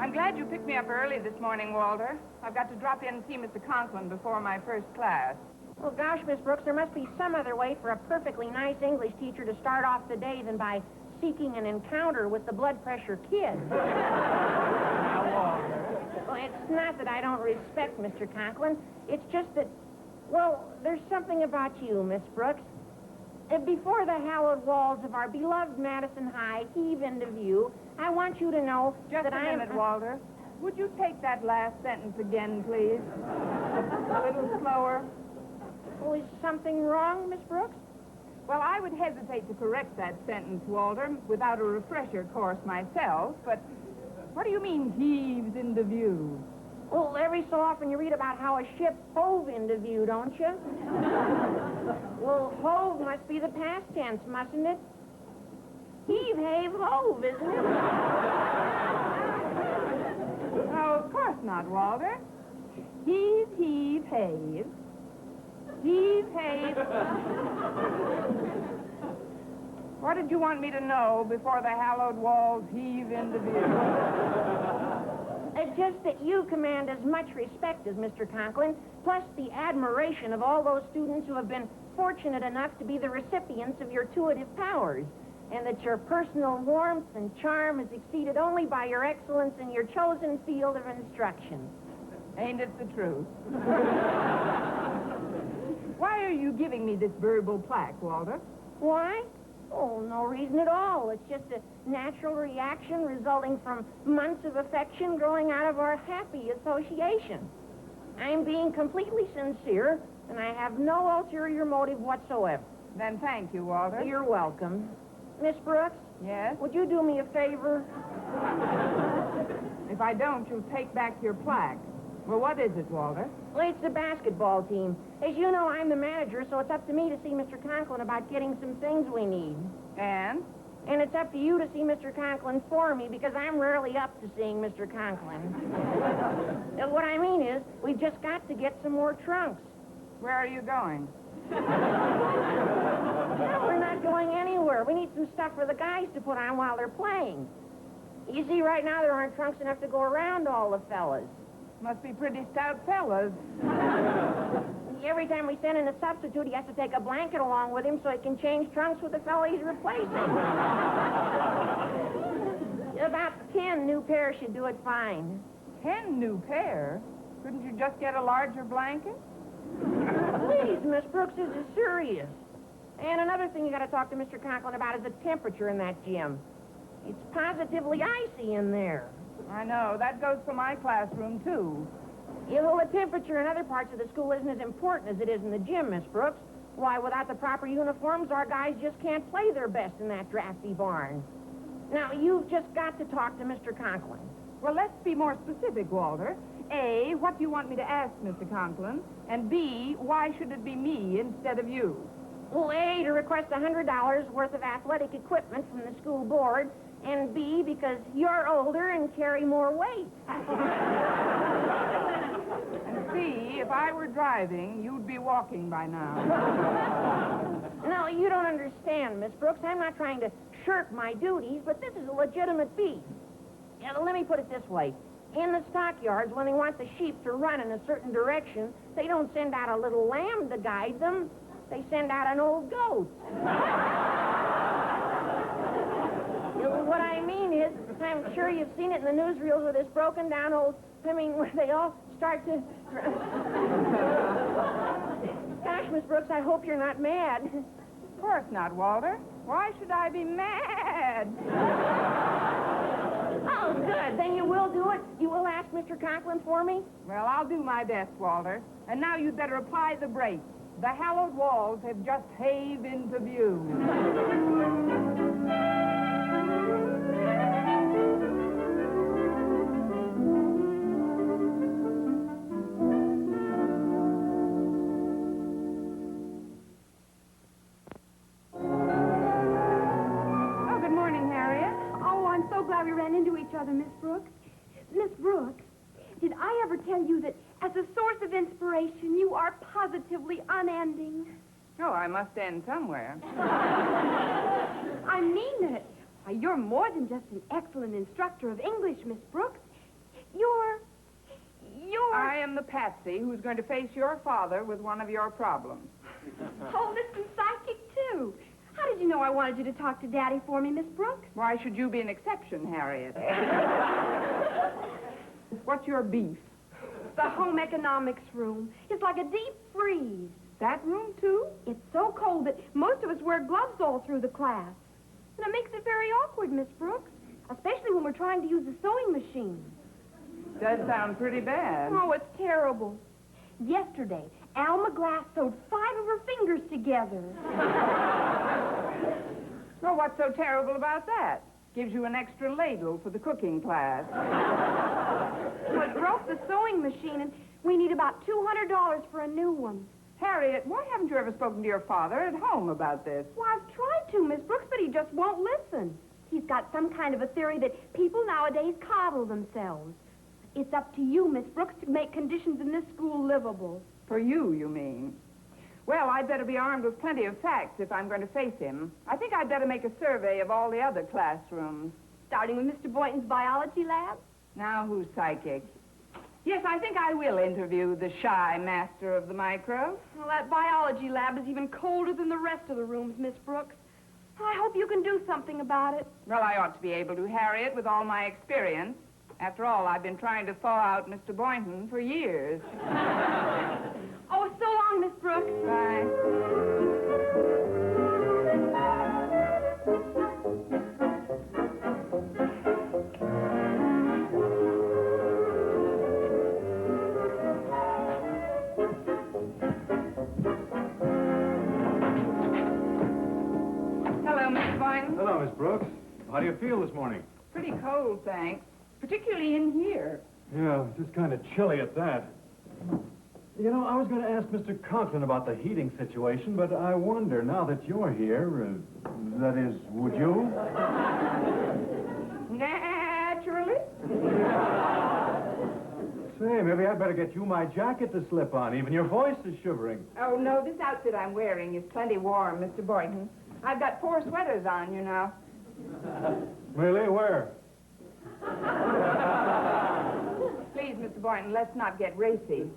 I'm glad you picked me up early this morning, Walter. I've got to drop in and see Mr. Conklin before my first class. Well, gosh, Miss Brooks, there must be some other way for a perfectly nice English teacher to start off the day than by seeking an encounter with the blood pressure kid. Now, Walter. Well, it's not that I don't respect Mr. Conklin. It's just that, well, there's something about you, Miss Brooks. Before the hallowed walls of our beloved Madison High heave into view, I want you to know Just that a minute, Walter. Would you take that last sentence again, please? A little slower. Oh, is something wrong, Miss Brooks? Well, I would hesitate to correct that sentence, Walter, without a refresher course myself, but what do you mean, heaves into view? Well, every so often you read about how a ship hove into view, don't you? Well, hove must be the past tense, mustn't it? Heave, have, hove, isn't it? No, of course not, Walter. Heave, heave, have. Heave, have. What did you want me to know before the hallowed walls heave into view? It's just that you command as much respect as Mr. Conklin, plus the admiration of all those students who have been fortunate enough to be the recipients of your tuitive powers, and that your personal warmth and charm is exceeded only by your excellence in your chosen field of instruction. Ain't it the truth? Why are you giving me this verbal plaque, Walter? Why? Oh, no reason at all. It's just a natural reaction resulting from months of affection growing out of our happy association. I'm being completely sincere, and I have no ulterior motive whatsoever. Then thank you, Walter. You're welcome. Miss Brooks? Yes? Would you do me a favor? If I don't, you'll take back your plaque. Well, what is it, Walter? Well, it's the basketball team. As you know, I'm the manager, so it's up to me to see Mr. Conklin about getting some things we need. And? And it's up to you to see Mr. Conklin for me, because I'm rarely up to seeing Mr. Conklin. What I mean is, we've just got to get some more trunks. Where are you going? No, we're not going anywhere. We need some stuff for the guys to put on while they're playing. You see, right now there aren't trunks enough to go around all the fellas. Must be pretty stout fellas. Every time we send in a substitute, he has to take a blanket along with him so he can change trunks with the fellow he's replacing. About 10 new pairs should do it fine. 10 new pair? Couldn't you just get a larger blanket? Please, Miss Brooks, this is serious. And another thing you got to talk to Mr. Conklin about is the temperature in that gym. It's positively icy in there. I know. That goes for my classroom, too. Yeah, well, the temperature in other parts of the school isn't as important as it is in the gym, Miss Brooks. Why, without the proper uniforms, our guys just can't play their best in that drafty barn. Now, you've just got to talk to Mr. Conklin. Well, let's be more specific, Walter. A, what do you want me to ask Mr. Conklin? And B, why should it be me instead of you? Well, A, to request $100 worth of athletic equipment from the school board, and B, because you're older and carry more weight. And C, if I were driving, you'd be walking by now. No, you don't understand, Miss Brooks. I'm not trying to shirk my duties, but this is a legitimate beef. Yeah, let me put it this way. In the stockyards, when they want the sheep to run in a certain direction, they don't send out a little lamb to guide them. They send out an old goat. What I mean is, I'm sure you've seen it in the newsreels where this broken down old, where they all start to... Gosh, Miss Brooks, I hope you're not mad. Of course not, Walter. Why should I be mad? Oh, good. Then you will do it? You will ask Mr. Conklin for me? Well, I'll do my best, Walter. And now you'd better apply the brakes. The hallowed walls have just hove into view. Oh, good morning, Harriet. Oh, I'm so glad we ran into each other, Miss Brooks. Miss Brooks, did I ever tell you that as a source of inspiration, you are positively unending? Oh, I must end somewhere. I mean it. Why, you're more than just an excellent instructor of English, Miss Brooks. You're... I am the patsy who's going to face your father with one of your problems. Oh, listen, psychic, too. How did you know I wanted you to talk to Daddy for me, Miss Brooks? Why should you be an exception, Harriet? What's your beef? The home economics room. It's like a deep freeze. That room, too? It's so cold that most of us wear gloves all through the class. And it makes it very awkward, Miss Brooks, especially when we're trying to use the sewing machine. Does sound pretty bad. Oh, it's terrible. Yesterday, Alma Glass sewed 5 of her fingers together. Well, what's so terrible about that? Gives you an extra ladle for the cooking class. Well, it broke the sewing machine, and we need about $200 for a new one. Harriet, why haven't you ever spoken to your father at home about this? Well, I've tried to, Miss Brooks, but he just won't listen. He's got some kind of a theory that people nowadays coddle themselves. It's up to you, Miss Brooks, to make conditions in this school livable. For you mean? Well, I'd better be armed with plenty of facts if I'm going to face him. I think I'd better make a survey of all the other classrooms. Starting with Mr. Boynton's biology lab? Now, who's psychic? Yes, I think I will interview the shy master of the micro. Well, that biology lab is even colder than the rest of the rooms, Miss Brooks. I hope you can do something about it. Well, I ought to be able to, Harriet, with all my experience. After all, I've been trying to thaw out Mr. Boynton for years. Oh, so long, Miss Brooks. Bye. Hello, Mr. Boynton. Hello, Miss Brooks. How do you feel this morning? Pretty cold, thanks. Particularly in here. Yeah, just kind of chilly at that. You know, I was going to ask Mr. Conklin about the heating situation, but I wonder, now that you're here, that is, would you? Naturally. Say, maybe I'd better get you my jacket to slip on. Even your voice is shivering. Oh, no, this outfit I'm wearing is plenty warm, Mr. Boynton. I've got 4 sweaters on, you know. Really? Where? Please, Mr. Boynton, let's not get racy.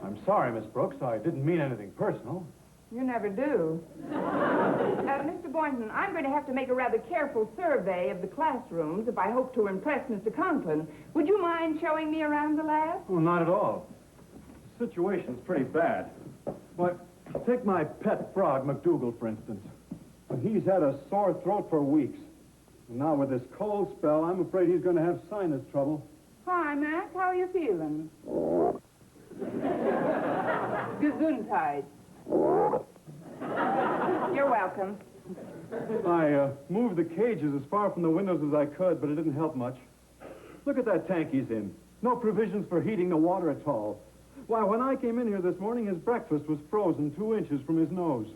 I'm sorry, Miss Brooks. I didn't mean anything personal. You never do. Mr. Boynton, I'm going to have to make a rather careful survey of the classrooms if I hope to impress Mr. Conklin. Would you mind showing me around the lab? Well, not at all. The situation's pretty bad. But take my pet frog, McDougal, for instance. He's had a sore throat for weeks. And now with this cold spell, I'm afraid he's going to have sinus trouble. Hi, Mac. How are you feeling? Gesundheit. You're welcome. I moved the cages as far from the windows as I could, but it didn't help much. Look at that tank he's in. No provisions for heating the water at all. Why, when I came in here this morning, his breakfast was frozen 2 inches from his nose.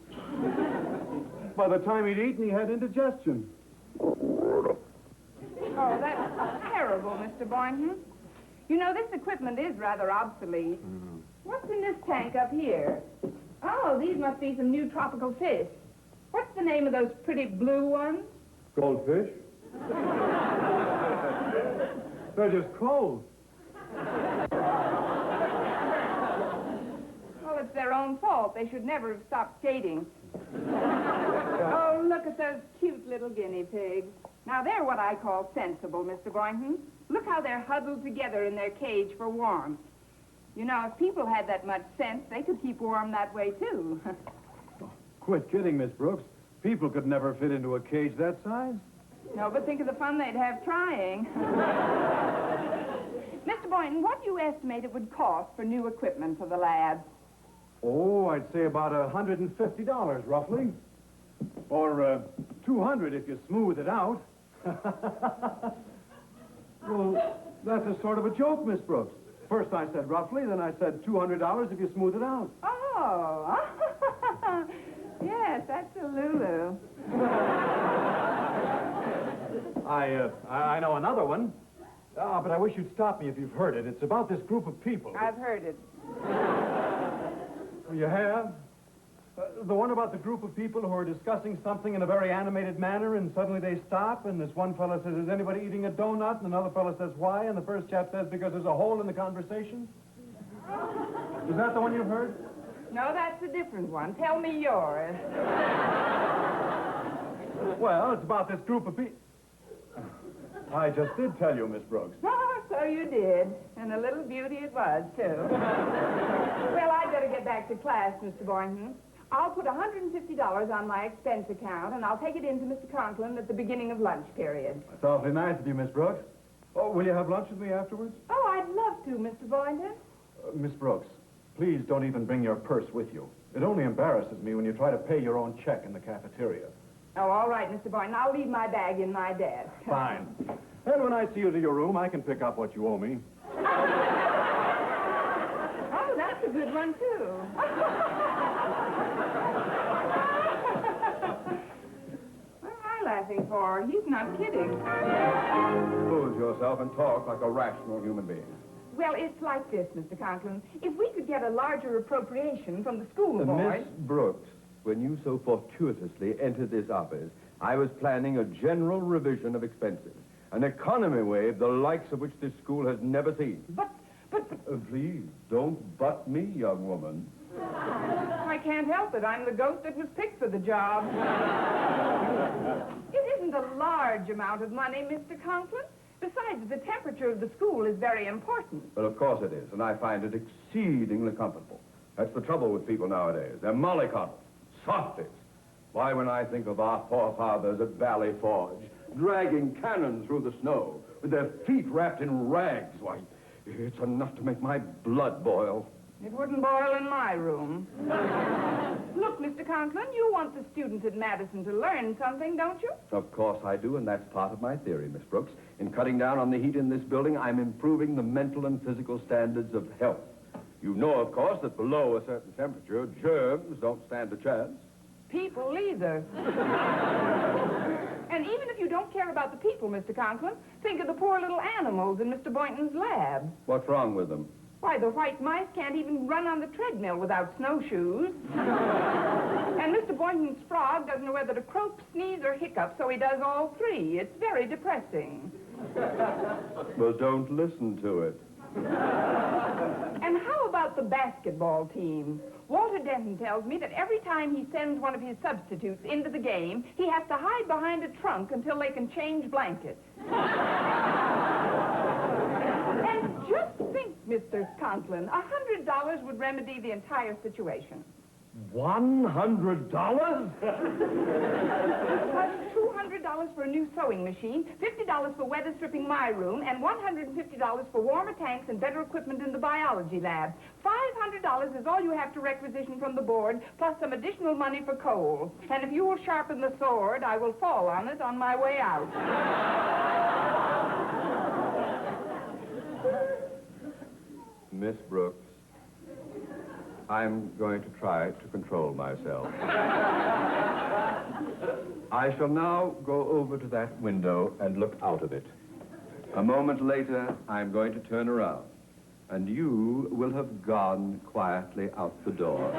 By the time he'd eaten, he had indigestion. Oh, that's terrible, Mr. Boynton. You know, this equipment is rather obsolete. What's in this tank up here? Oh, these must be some new tropical fish. What's the name of those pretty blue ones? Goldfish? They're just cold. Well, it's their own fault. They should never have stopped skating. Oh, look at those cute little guinea pigs. Now, they're what I call sensible, Mr. Boynton. Look how they're huddled together in their cage for warmth. You know, if people had that much sense, they could keep warm that way, too. Quit kidding, Miss Brooks. People could never fit into a cage that size. No, but think of the fun they'd have trying. Mr. Boynton, what do you estimate it would cost for new equipment for the lab? Oh, I'd say about $150, roughly. Or $200 if you smooth it out. Well, that's a sort of a joke, Miss Brooks. First I said roughly, then I said $200 if you smooth it out. Oh, yes, that's a Lulu. I know another one. But I wish you'd stop me if you've heard it. It's about this group of people. I've heard it. You have? The one about the group of people who are discussing something in a very animated manner, and suddenly they stop, and this one fellow says, is anybody eating a donut? And another fellow says, why? And the first chap says, because there's a hole in the conversation. Is that the one you've heard? No, that's a different one. Tell me yours. Well, it's about this group of people. I just did tell you, Miss Brooks. Oh, so you did. And a little beauty it was, too. Well, I'd better get back to class, Mr. Boynton. I'll put $150 on my expense account, and I'll take it in to Mr. Conklin at the beginning of lunch period. That's awfully nice of you, Miss Brooks. Oh, will you have lunch with me afterwards? Oh, I'd love to, Mr. Boynton. Miss Brooks, please don't even bring your purse with you. It only embarrasses me when you try to pay your own check in the cafeteria. Oh, all right, Mr. Boynton. I'll leave my bag in my desk. Fine. And when I see you to your room, I can pick up what you owe me. Oh, that's a good one, too. What am I laughing for? He's not kidding. Compose yourself and talk like a rational human being. Well, it's like this, Mr. Conklin. If we could get a larger appropriation from the school board... Miss Brooks, when you so fortuitously entered this office, I was planning a general revision of expenses. An economy wave, the likes of which this school has never seen. But... Please, don't butt me, young woman. I can't help it. I'm the goat that was picked for the job. It isn't a large amount of money, Mr. Conklin. Besides, the temperature of the school is very important. Well, of course it is, and I find it exceedingly comfortable. That's the trouble with people nowadays. They're mollycoddles, softies. Why, when I think of our forefathers at Valley Forge, dragging cannon through the snow, with their feet wrapped in rags, why, it's enough to make my blood boil. It wouldn't boil in my room. Look, Mr. Conklin, you want the students at Madison to learn something, don't you? Of course I do, and that's part of my theory, Miss Brooks. In cutting down on the heat in this building, I'm improving the mental and physical standards of health. You know, of course, that below a certain temperature, germs don't stand a chance. People either. And even if you don't care about the people, Mr. Conklin, think of the poor little animals in Mr. Boynton's lab. What's wrong with them? Why, the white mice can't even run on the treadmill without snowshoes. And Mr. Boynton's frog doesn't know whether to croak, sneeze, or hiccup, so he does all three. It's very depressing. Well, don't listen to it. And how about the basketball team? Walter Denton tells me that every time he sends one of his substitutes into the game, he has to hide behind a trunk until they can change blankets. And just think, Mr. Conklin, $100 would remedy the entire situation. $100? Plus $200 for a new sewing machine, $50 for weather stripping my room, and $150 for warmer tanks and better equipment in the biology lab. $500 is all you have to requisition from the board, plus some additional money for coal. And if you will sharpen the sword, I will fall on it on my way out. Miss Brooks, I'm going to try to control myself. I shall now go over to that window and look out of it. A moment later, I'm going to turn around, and you will have gone quietly out the door.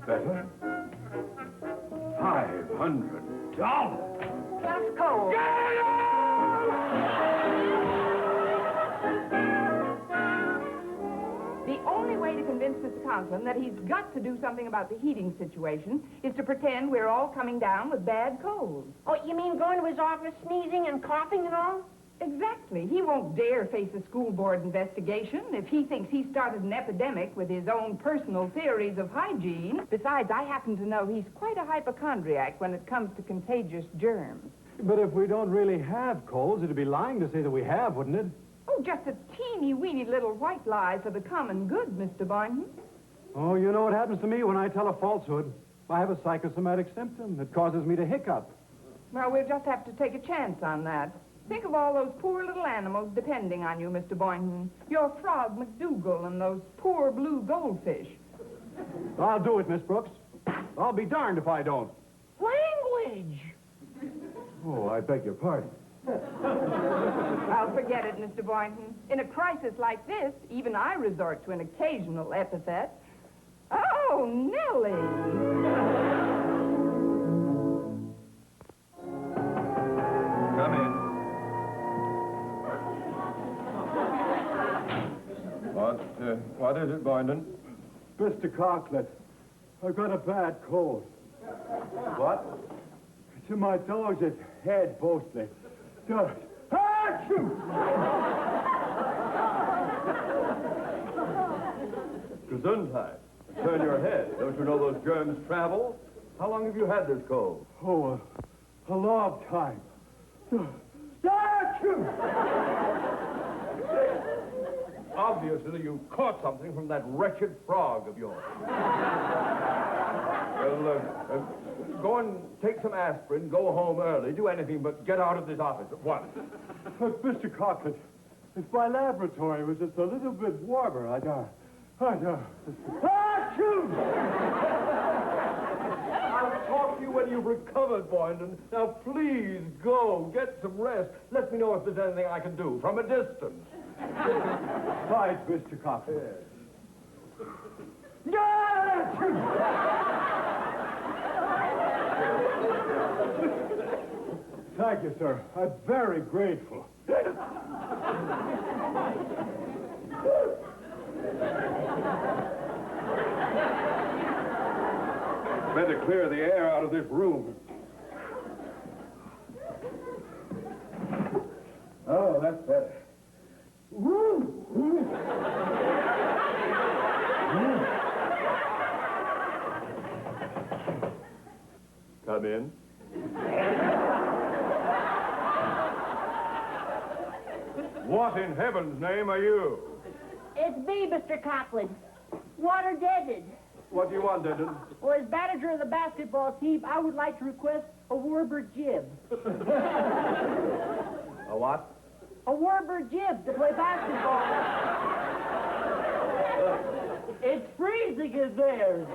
Better. $500. Plus coal. The only way to convince Mr. Conklin that he's got to do something about the heating situation is to pretend we're all coming down with bad colds. Oh, you mean going to his office sneezing and coughing and all? Exactly. He won't dare face a school board investigation if he thinks he started an epidemic with his own personal theories of hygiene. Besides, I happen to know he's quite a hypochondriac when it comes to contagious germs. But if we don't really have colds, it'd be lying to say that we have, wouldn't it? Oh, just a teeny-weeny little white lie for the common good, Mr. Boynton. Oh, you know what happens to me when I tell a falsehood? I have a psychosomatic symptom that causes me to hiccup. Well, we'll just have to take a chance on that. Think of all those poor little animals depending on you, Mr. Boynton. Your frog, McDougal, and those poor blue goldfish. I'll do it, Miss Brooks. I'll be darned if I don't. Language! Oh, I beg your pardon. I'll forget it, Mr. Boynton. In a crisis like this, even I resort to an occasional epithet. Oh, Nellie! Come in. What is it, Boynton? Mr. Cocklet, I've got a bad cold. What? It's in my dog's head, mostly. Just... Achoo! Gesundheit. Turn your head. Don't you know those germs travel? How long have you had this cold? Oh, a long time. Achoo! Obviously, you caught something from that wretched frog of yours. Well, go and take some aspirin, go home early, do anything but get out of this office at once. But, Mr. Cocklet, if my laboratory was just a little bit warmer, Achoo! I'll talk to you when you've recovered, Boynton. Now, please, go. Get some rest. Let me know if there's anything I can do from a distance. Right, Mr. Cocklet. Thank you, sir. I'm very grateful. Better clear the air out of this room. Oh, that's better. Come in. What in heaven's name are you? It's me, Mr. Coughlin. Water deaded. What do you want, Denton? Well, as manager of the basketball team, I would like to request a Werber jib. A what? A Werber jib to play basketball. It's freezing in there.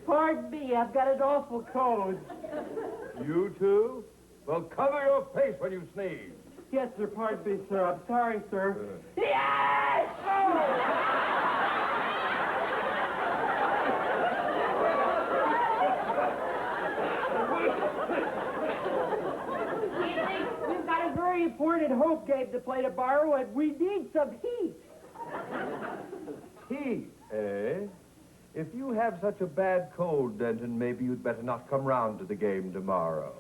Pardon me, I've got an awful cold. You too? Well, cover your face when you sneeze. Yes, sir. Pardon me, sir. I'm sorry, sir. Yes! We've got a very important home game to play tomorrow, and we need some heat. Heat, eh? If you have such a bad cold, Denton, maybe you'd better not come round to the game tomorrow.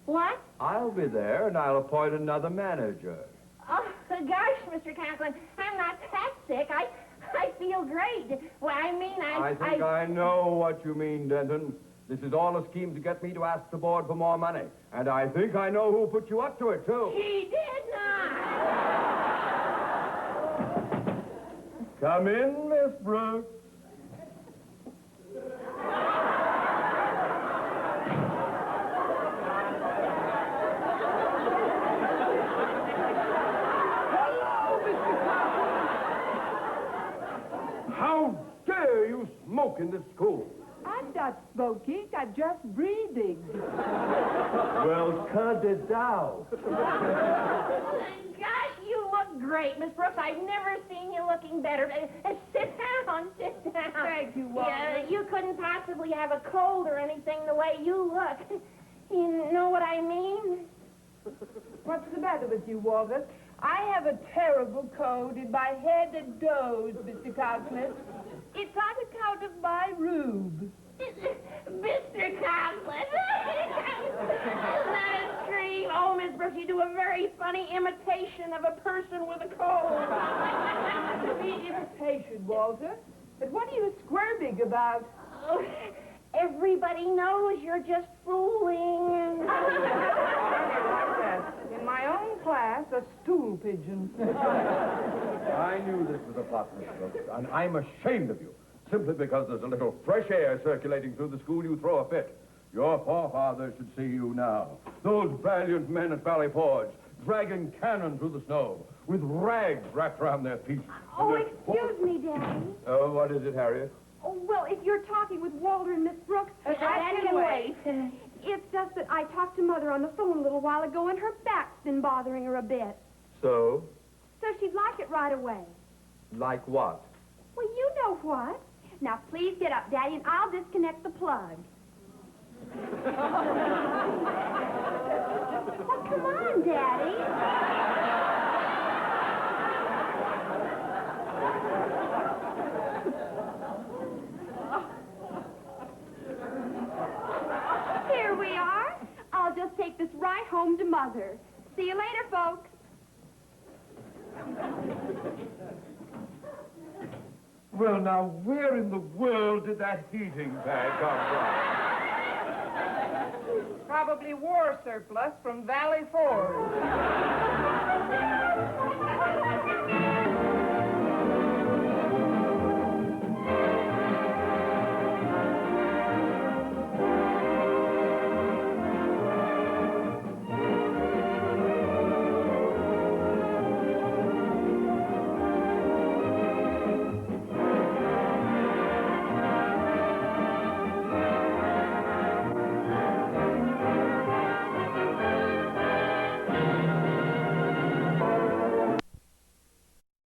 What? I'll be there, and I'll appoint another manager. Oh, gosh, Mr. Conklin, I'm not that sick. I feel great. Well, I mean, I think I know what you mean, Denton. This is all a scheme to get me to ask the board for more money. And I think I know who put you up to it, too. He did not. Come in, Miss Brooks. How dare you smoke in this school? I'm not smoking. I'm just breathing. Well, cut it down. Gosh, you look great, Miss Brooks. I've never seen you looking better. Sit down, sit down. Thank you, Walter. Yeah, you couldn't possibly have a cold or anything the way you look. You know what I mean? What's the matter with you, Walter? I have a terrible cold in my head and nose, Mr. Conklin. It's on account of my rube. Mr. Conklin. Isn't that a scream? Oh, Miss Brooks, you do a very funny imitation of a person with a cold. Be impatient, Walter. But what are you squirming about? Oh, Everybody knows you're just fooling. In my own class, a stool pigeon. I knew this was a plot, Miss Brooks, and I'm ashamed of you. Simply because there's a little fresh air circulating through the school, you throw a fit. Your forefathers should see you now. Those valiant men at Valley Forge, dragging cannon through the snow, with rags wrapped around their feet. Oh, excuse me, Daddy. Oh, what is it, Harriet? Oh, well, if you're talking with Walter and Miss Brooks, That can wait. It's just that I talked to Mother on the phone a little while ago, and her back's been bothering her a bit. So? So she'd like it right away. Like what? Well, you know what. Now, please get up, Daddy, and I'll disconnect the plug. Well, come on, Daddy. Here we are. I'll just take this right home to Mother. See you later, folks. Well, now, where in the world did that heating pad come from? Probably war surplus from Valley Forge.